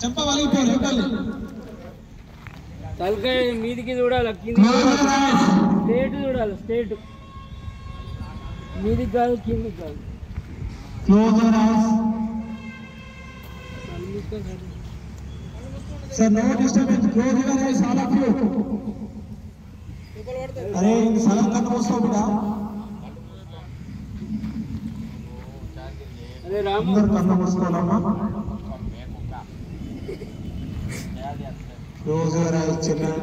చెప్ప వలిగిపోయి తలకాయ మీదికి చూడాలి, స్టేట్ చూడాలి, స్టేట్ మీదికి కాదు కిందికి కాదు. Sir, no disturbance. Close your eyes, all of you. अरे सलाम करना उसको बेटा. अरे राम. अंदर करना उसको लाना. Close your eyes, children.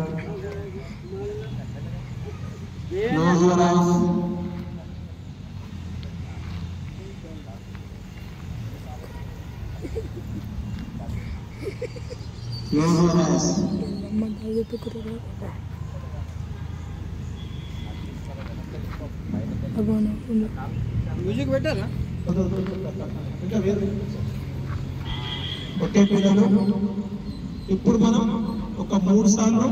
Close your eyes. Close your eyes. Music పెట్టారా? ఓకే పిల్లలు, ఇప్పుడు మనం ఒక 3 సార్లు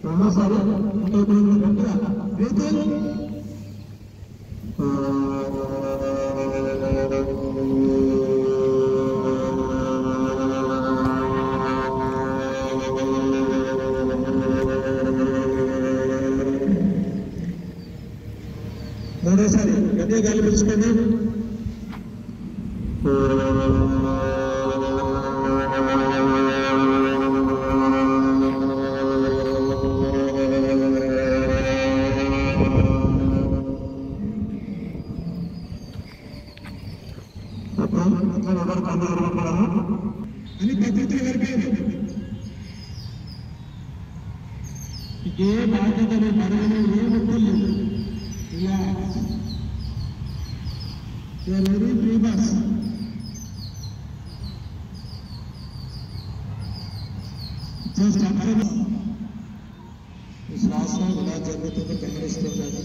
రెండోసారి మూడోసారి గట్టిగా గాలి పీల్చుకోండి. అని పద్ధతి గడిపేది ఏ బాధ్యతలు మరగలు ఏ ఒప్పులు ఇలా వెరీ ప్రీబస్ జస్ట్ శ్వాస ఇలా జరుగుతుందో గమనిస్తుందని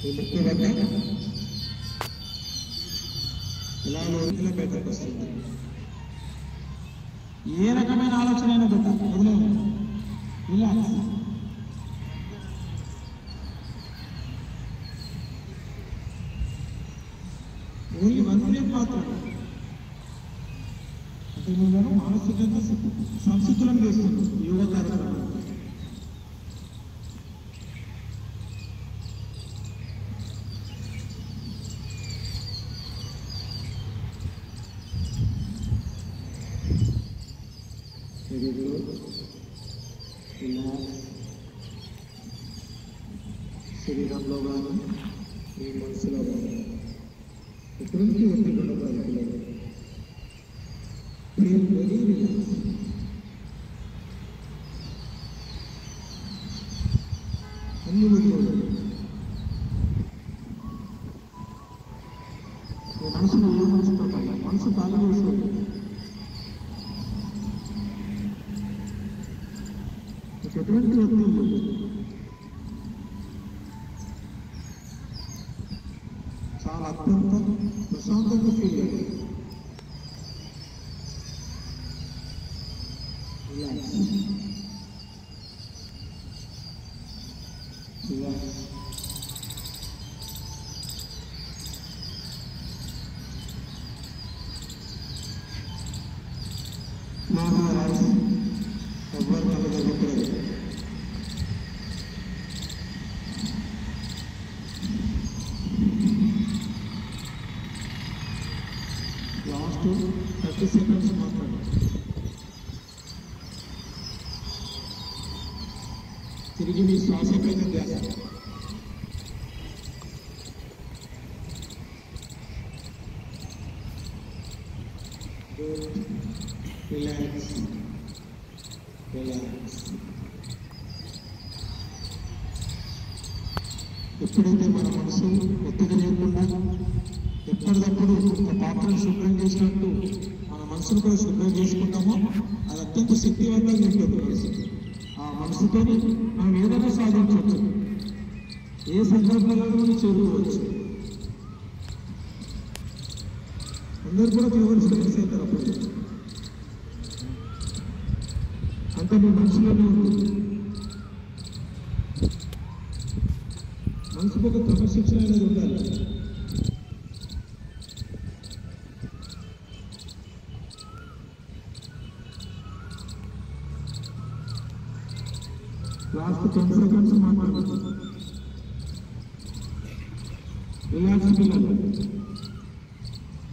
ఈ ముక్కు వల్ల ఇలా రోజుల్లో బయటకు వస్తుంది. ఏ రకమైన ఆలోచన అయినా పెట్టాలి, వదిలేదు ఇలా ఓన్లీ 1 మినిట్ మాత్రం. అంటే నేను మానసికంగా సంసిద్ధులను చేస్తుంది యోగా కార్యక్రమం. శరీరంలో కానీ మీ మనసులో కానీ ఎటువంటి ఒత్తిడి ఉండకూడదు పిల్లలు. Very relax. అన్ని ఒత్తిడి మనసులో ఏ మనసుతో కాదు, మనసు తాళి వేసుకోండి. ఎటువంటి ఒత్తిడి చాలా అత్యంత ప్రశాంతంగా ఫీల్ అయ్యింది. ఎవరు కలగకపోయారు. లాస్ట్ 30 సెకండ్స్ మాత్రమే. తిరిగి మీ శ్వాస పైన ధ్యాస. Relax relax. ఎప్పుడైతే మన మనసు ఒత్తిడి లేకుండా ఎప్పటికప్పుడు ఒక పాత్రను శుభ్రం చేసినట్టు మన మనసును కూడా శుభ్రం చేసుకుంటామో అది అత్యంత శక్తివంతంగా ఉంటుంది మనసు. ఆ మనసుతో మనం ఏదైనా సాధించవచ్చు, ఏ సందర్భంలో చేరుకోవచ్చు. అందరూ కూడా కేవలం ఫేమస్ అవుతారు. అప్పుడు అంతా మీ మనసులోనే ఉంది. మనసుకు ఒక క్రమశిక్షణ అనేది ఉండాలి. లాస్ట్ 10 seconds మాట్లాడదు. రిలాక్స్ పిల్లలు.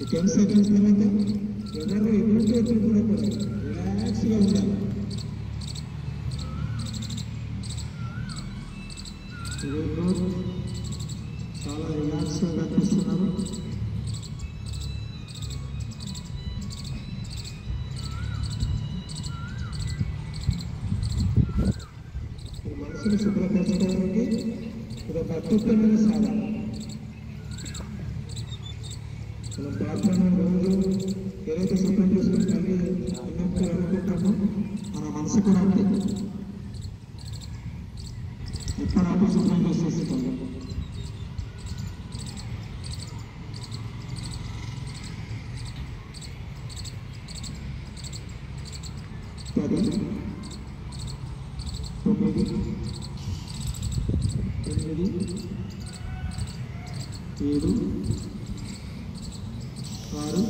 ఈ 10 seconds తర్వాత ఎవరు ఎటువంటి ఒత్తిడి కూడా రిలాక్స్గా ఉండాలి. చాలా రిలాక్స్గా కనిపిస్తున్నారు. మనసును శుభ్రపరచడానికి ఇది ఒక అద్భుతమైన సాధన. మనం ప్రార్థన రోజు ఏదైతే శుభ్రం చేసుకుని తల్లి అన్నప్పుడు అనుకుంటామో మన మనసు కూడా అంతే. ఎప్పుడప్పుడు శుభ్రం చేసేస్తాము. పది 9 8 7 6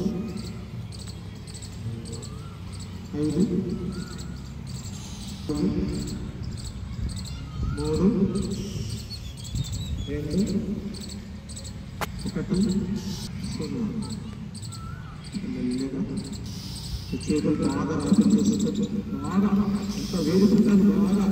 5 4 3 2 1 0. చేతులు బాగా రాత్రి చేస్తుంటే బాగా ఎంత వేడుకుంటాను బాగా